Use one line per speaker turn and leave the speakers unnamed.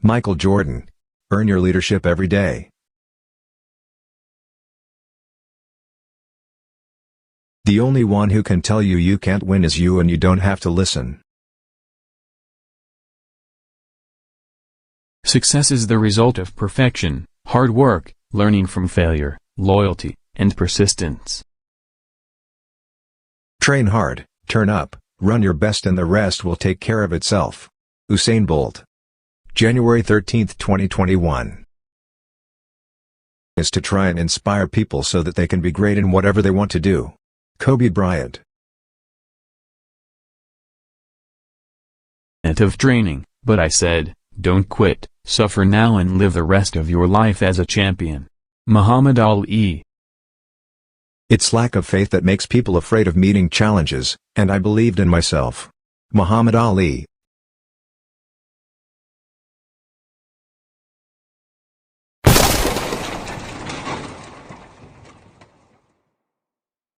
Michael Jordan. Earn your leadership every day. The only one who can tell you you can't win is you, and you don't have to listen.
Success is the result of perfection, hard work, learning from failure, loyalty, and persistence.
Train hard, turn up, run your best, and the rest will take care of itself. Usain Bolt. January 13, 2021. Is to try and inspire people so that they can be great in whatever they want to do. Kobe Bryant.
Of training, but I said, don't quit, suffer now and live the rest of your life as a champion. Muhammad Ali.
It's lack of faith that makes people afraid of meeting challenges, and I believed in myself. Muhammad Ali.